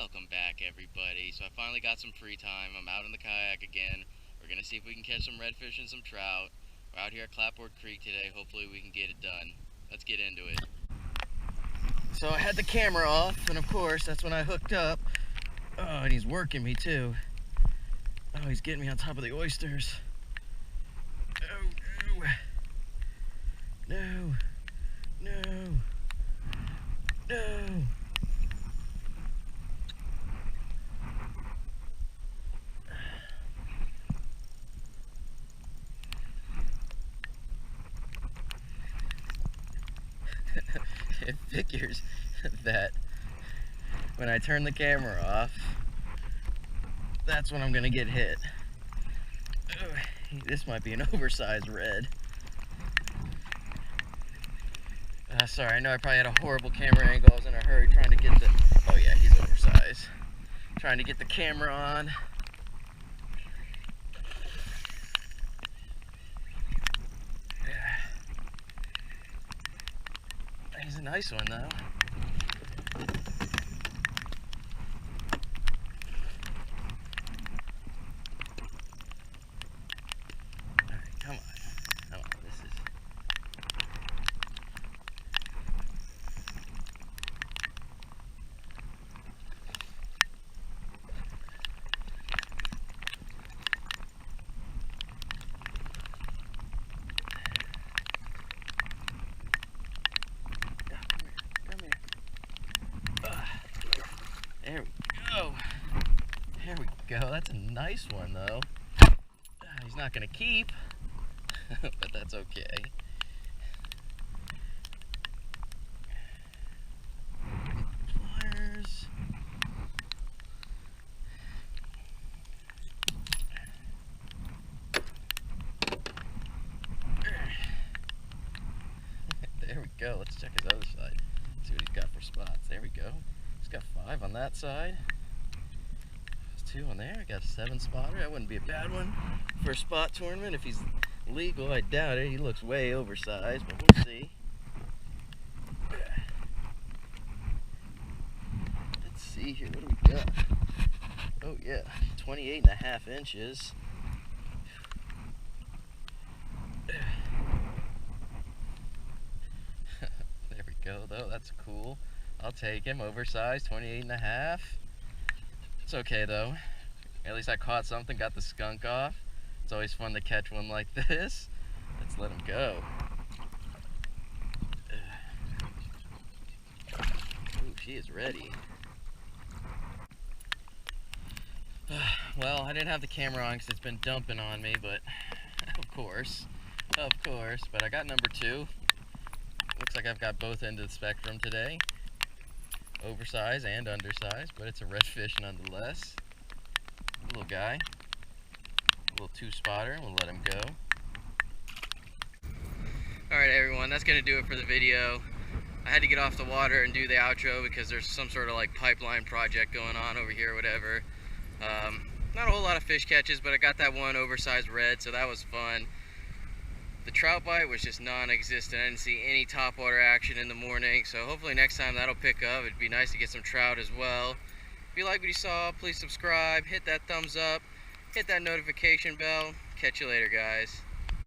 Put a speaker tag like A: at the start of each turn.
A: Welcome back, everybody. So I finally got some free time. I'm out in the kayak again. We're gonna see if we can catch some redfish and some trout. We're out here at Clapboard Creek today. Hopefully we can get it done. Let's get into it. So I had the camera off, and of course that's when I hooked up. Oh, and he's working me too. Oh, he's getting me on top of the oysters. Oh, no. No. No. No. It figures that when I turn the camera off, that's when I'm gonna get hit. This might be an oversized red. Sorry, I know I probably had a horrible camera angle. I was in a hurry trying to get the... Oh yeah, he's oversized. Trying to get the camera on. He's a nice one though. Alright, come on. Come on, this is... There we go. There we go. That's a nice one, though. He's not going to keep, but that's okay. Pliers. There we go. Let's check his other side. See what he's got for spots. There we go. He's got 5 on that side. There's 2 on there. I got a 7 spotter. That wouldn't be a bad one for a spot tournament. If he's legal, I doubt it. He looks way oversized, but we'll see. Let's see here. What do we got? Oh yeah, 28.5 inches. There we go, though. That's cool. I'll take him. Oversized, 28.5. It's okay though. At least I caught something, got the skunk off. It's always fun to catch one like this. Let's let him go. Ooh, she is ready. Well, I didn't have the camera on because it's been dumping on me, but of course. But I got number 2. Looks like I've got both ends of the spectrum today. Oversized and undersized, but it's a redfish nonetheless. Little guy. Little 2-spotter. We'll let him go. Alright everyone, that's going to do it for the video. I had to get off the water and do the outro because there's some sort of like pipeline project going on over here or whatever. Not a whole lot of fish catches, but I got that one oversized red, so that was fun. The trout bite was just non-existent. I didn't see any topwater action in the morning, so hopefully next time that'll pick up. It'd be nice to get some trout as well. If you like what you saw, please subscribe, hit that thumbs up, hit that notification bell. Catch you later, guys.